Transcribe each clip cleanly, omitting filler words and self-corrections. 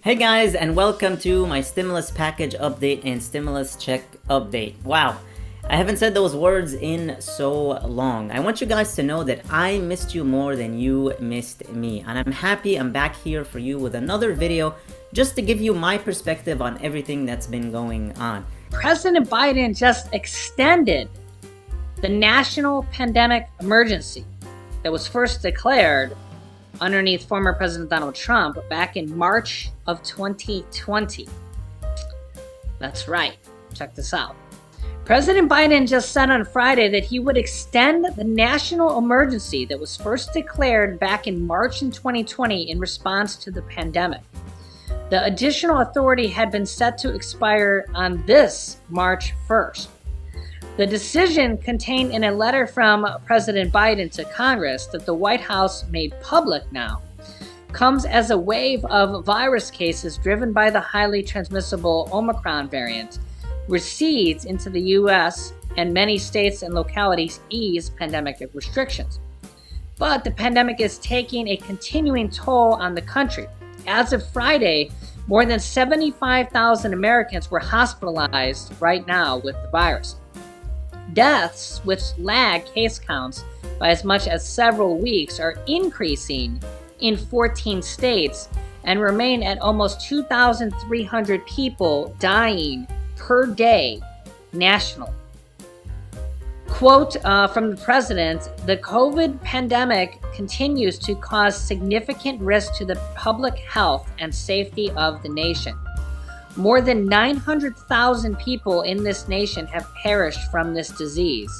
Hey guys, and welcome to my stimulus package update and stimulus check update. Wow, I haven't said those words in so long. I want you guys to know that I missed you more than you missed me, and I'm happy I'm back here for you with another video just to give you my perspective on everything that's been going on. President Biden just extended the national pandemic emergency that was first declared underneath former President Donald Trump back in March of 2020. That's right. Check this out. President Biden just said on Friday that he would extend the national emergency that was first declared back in March in 2020 in response to the pandemic. The additional authority had been set to expire on this March 1st. The decision contained in a letter from President Biden to Congress that the White House made public now comes as a wave of virus cases driven by the highly transmissible Omicron variant recedes into the U.S. and many states and localities ease pandemic restrictions. But the pandemic is taking a continuing toll on the country. As of Friday, more than 75,000 Americans were hospitalized right now with the virus. Deaths, which lag case counts by as much as several weeks, are increasing in 14 states and remain at almost 2,300 people dying per day nationally. Quote from the president, "The COVID pandemic continues to cause significant risk to the public health and safety of the nation. More than 900,000 people in this nation have perished from this disease,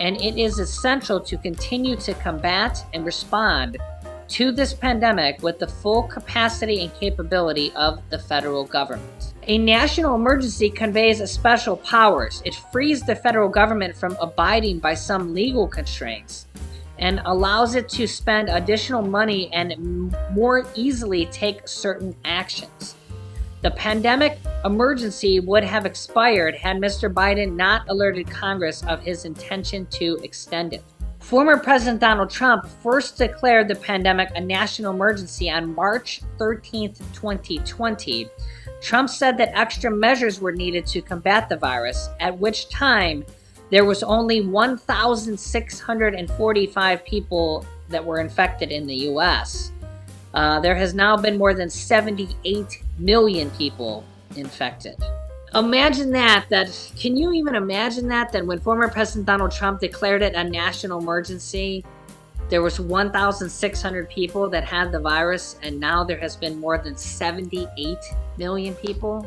and it is essential to continue to combat and respond to this pandemic with the full capacity and capability of the federal government." A national emergency conveys special powers. It frees the federal government from abiding by some legal constraints and allows it to spend additional money and more easily take certain actions. The pandemic emergency would have expired had Mr. Biden not alerted Congress of his intention to extend it. Former President Donald Trump first declared the pandemic a national emergency on March 13th, 2020. Trump said that extra measures were needed to combat the virus, at which time there was only 1,645 people that were infected in the U.S. There has now been more than 78 million people infected. Imagine that. Can you even imagine that when former President Donald Trump declared it a national emergency, there was 1,600 people that had the virus, and now there has been more than 78 million people?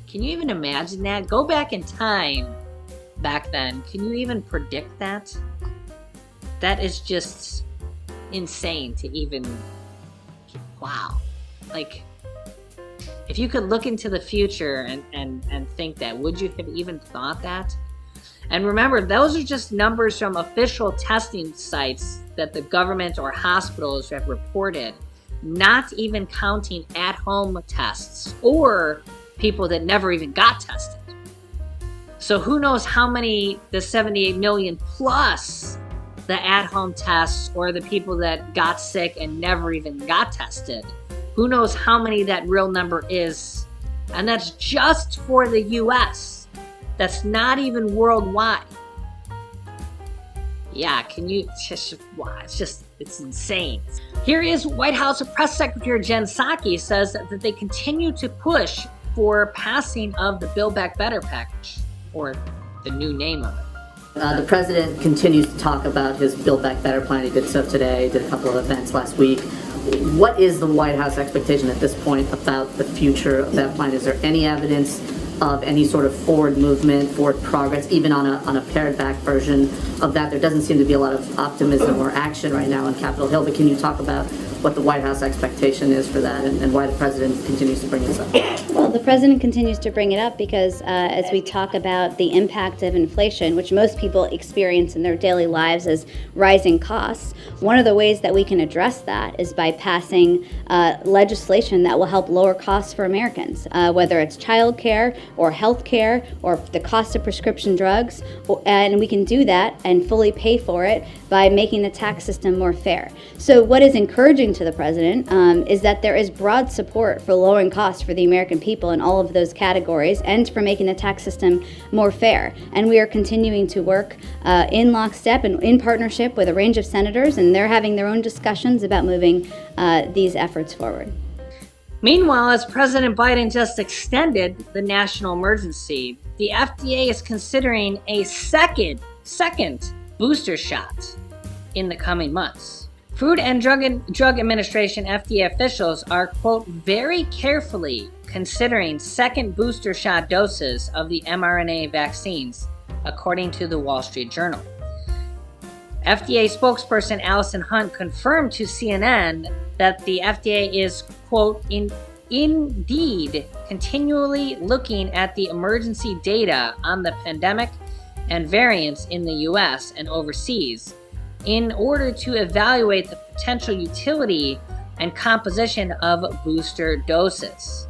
Can you even imagine that? Go back in time back then. Can you even predict that? That is just insane to even... Wow. Like, if you could look into the future and think that, would you have even thought that? And remember, those are just numbers from official testing sites that the government or hospitals have reported, not even counting at-home tests or people that never even got tested. So who knows how many, the 78 million plus the at-home tests or the people that got sick and never even got tested. Who knows how many that real number is? And that's just for the US. That's not even worldwide. Yeah, can you just, wow, it's insane. Here is White House Press Secretary Jen Psaki says that they continue to push for passing of the Build Back Better package, or the new name of it. The president continues to talk about his Build Back Better plan. He did so today, did a couple of events last week. What is the White House expectation at this point about the future of that plan? Is there any evidence of any sort of forward movement, forward progress, even on a pared back version of that? There doesn't seem to be a lot of optimism or action right now on Capitol Hill, but can you talk about what the White House expectation is for that and why the president continues to bring this up? Well, the president continues to bring it up because as we talk about the impact of inflation, which most people experience in their daily lives as rising costs, one of the ways that we can address that is by passing legislation that will help lower costs for Americans, whether it's child care or health care or the cost of prescription drugs. And we can do that and fully pay for it by making the tax system more fair. So what is encouraging to the president is that there is broad support for lowering costs for the American people in all of those categories and for making the tax system more fair. And we are continuing to work in lockstep and in partnership with a range of senators, and they're having their own discussions about moving these efforts forward. Meanwhile, as President Biden just extended the national emergency, the FDA is considering a second booster shot in the coming months. Food and Drug Administration FDA officials are, quote, very carefully considering second booster shot doses of the mRNA vaccines, according to the Wall Street Journal. FDA spokesperson Allison Hunt confirmed to CNN that the FDA is, quote, indeed continually looking at the emergency data on the pandemic and variants in the US and overseas in order to evaluate the potential utility and composition of booster doses.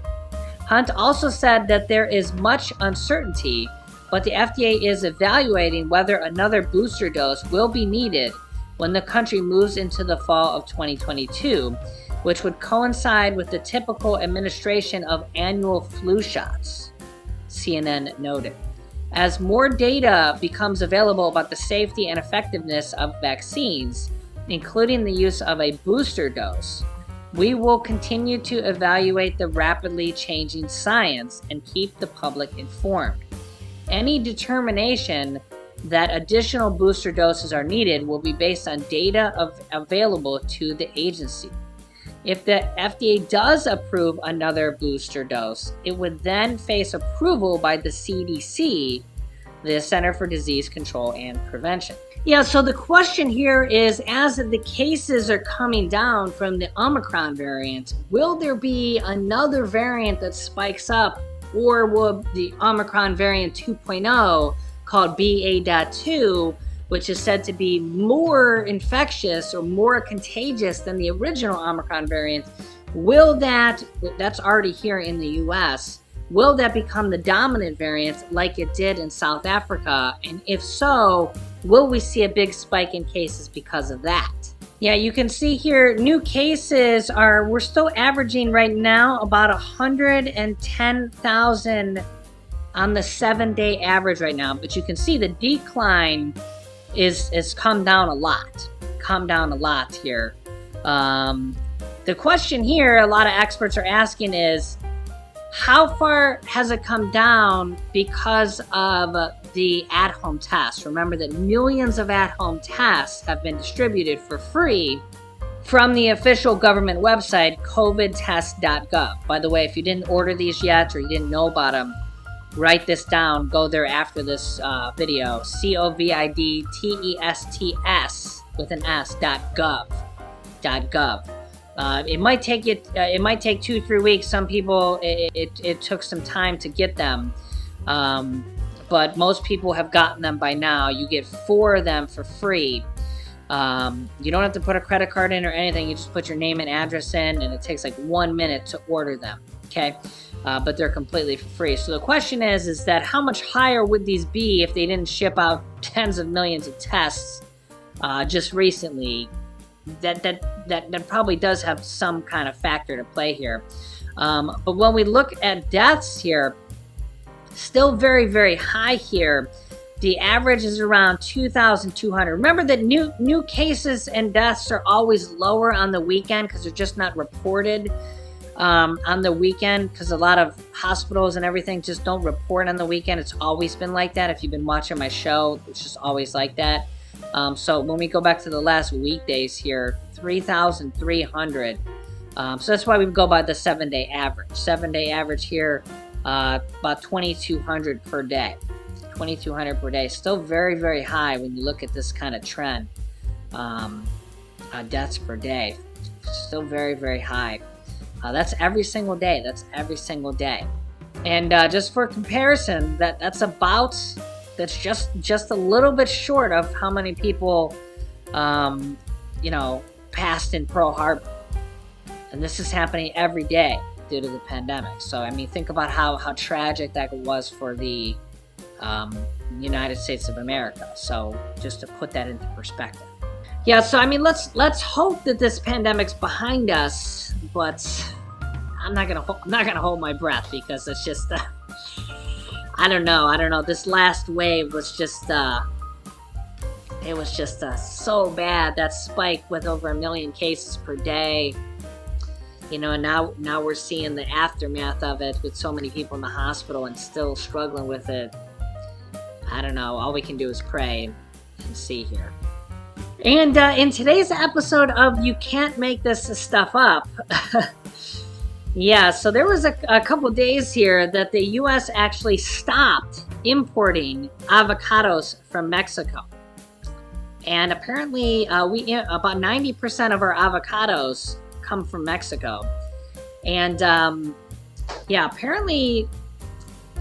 Hunt also said that there is much uncertainty, but the FDA is evaluating whether another booster dose will be needed when the country moves into the fall of 2022, which would coincide with the typical administration of annual flu shots, CNN noted. As more data becomes available about the safety and effectiveness of vaccines, including the use of a booster dose, we will continue to evaluate the rapidly changing science and keep the public informed. Any determination that additional booster doses are needed will be based on data available to the agency. If the FDA does approve another booster dose, it would then face approval by the CDC, the Center for Disease Control and Prevention. Yeah, so the question here is, as the cases are coming down from the Omicron variant, will there be another variant that spikes up, or will the Omicron variant 2.0, called BA.2, which is said to be more infectious or more contagious than the original Omicron variant, that's already here in the US, will that become the dominant variant like it did in South Africa? And if so, will we see a big spike in cases because of that? Yeah, you can see here, new cases we're still averaging right now about 110,000 on the 7-day average right now. But you can see the decline is come down a lot here. The question here a lot of experts are asking is, how far has it come down because of the at-home tests? Remember that millions of at-home tests have been distributed for free from the official government website, covidtest.gov. By the way, if you didn't order these yet or you didn't know about them, write this down. Go there after this video. covidtests with an s.gov. It might take 2-3 weeks. Some people it took some time to get them, but most people have gotten them by now. You get 4 of them for free. You don't have to put a credit card in or anything. You just put your name and address in, and it takes like 1 minute to order them. Okay. But they're completely free. So the question is that how much higher would these be if they didn't ship out tens of millions of tests just recently? That probably does have some kind of factor to play here. But when we look at deaths here, still very, very high here. The average is around 2,200. Remember that new cases and deaths are always lower on the weekend because they're just not reported on the weekend, because a lot of hospitals and everything just don't report on the weekend. It's always been like that. If you've been watching my show, it's just always like that. So when we go back to the last weekdays here, 3,300. So that's why we go by the 7-day average. 7-day average here, about 2,200 per day. 2,200 per day. Still very, very high when you look at this kind of trend. Deaths per day. Still very, very high. That's every single day. And just for comparison, that's just a little bit short of how many people, passed in Pearl Harbor. And this is happening every day due to the pandemic. So, I mean, think about how tragic that was for the United States of America. So, just to put that into perspective. Yeah, so I mean, let's hope that this pandemic's behind us, but I'm not gonna hold my breath, because it's just I don't know. This last wave was just it was just so bad. That spike with over 1 million cases per day. And now we're seeing the aftermath of it with so many people in the hospital and still struggling with it. I don't know. All we can do is pray and see here. And in today's episode of You Can't Make This Stuff Up, yeah, so there was a couple days here that the U.S. actually stopped importing avocados from Mexico. And apparently about 90% of our avocados come from Mexico. And apparently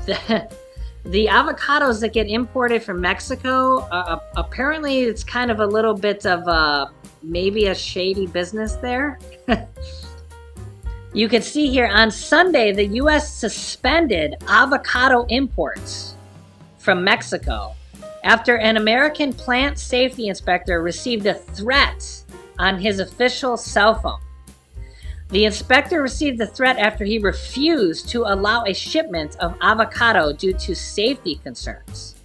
the avocados that get imported from Mexico, apparently it's kind of a little bit of maybe a shady business there. You can see here on Sunday, the U.S. suspended avocado imports from Mexico after an American plant safety inspector received a threat on his official cell phone. The inspector received the threat after he refused to allow a shipment of avocado due to safety concerns.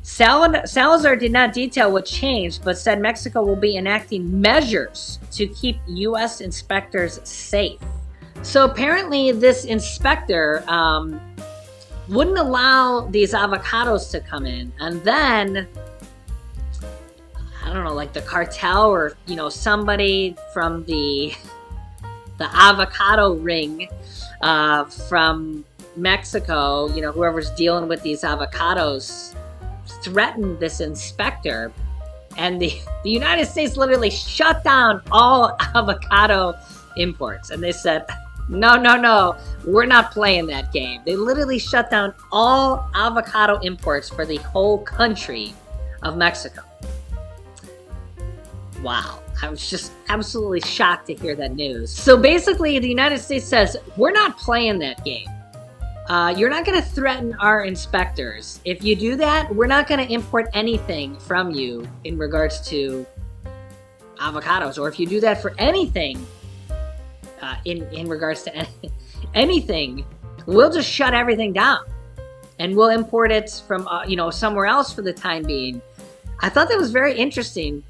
Salazar did not detail what changed, but said Mexico will be enacting measures to keep U.S. inspectors safe. So apparently this inspector wouldn't allow these avocados to come in. And then, I don't know, like the cartel or, somebody from the avocado ring from Mexico, whoever's dealing with these avocados, threatened this inspector, and the United States literally shut down all avocado imports. And they said, no, we're not playing that game. They literally shut down all avocado imports for the whole country of Mexico. Wow. I was just absolutely shocked to hear that news. So basically, the United States says, we're not playing that game. You're not going to threaten our inspectors. If you do that, we're not going to import anything from you in regards to avocados. Or if you do that for anything, in regards to anything, we'll just shut everything down. And we'll import it from, somewhere else for the time being. I thought that was very interesting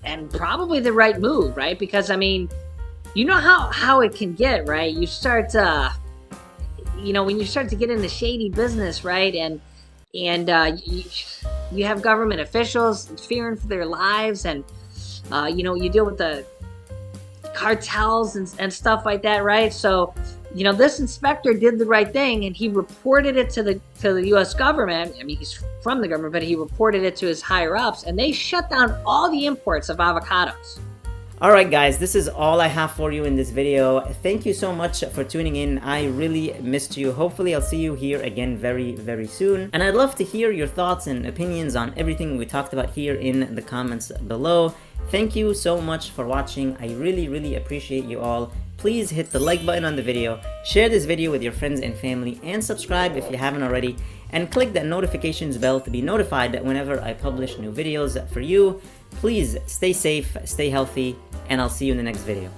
and probably the right move, right? Because, I mean, you know how it can get, right? You start when you start to get into shady business, right? And you have government officials fearing for their lives, and you deal with the cartels and stuff like that, right? So, this inspector did the right thing, and he reported it to the U.S. government. I mean, he's from the government, but he reported it to his higher ups, and they shut down all the imports of avocados. Alright guys, this is all I have for you in this video. Thank you so much for tuning in. I really missed you. Hopefully I'll see you here again very, very soon. And I'd love to hear your thoughts and opinions on everything we talked about here in the comments below. Thank you so much for watching. I really, really appreciate you all. Please hit the like button on the video, share this video with your friends and family, and subscribe if you haven't already, and click that notifications bell to be notified whenever I publish new videos for you. Please stay safe, stay healthy, and I'll see you in the next video.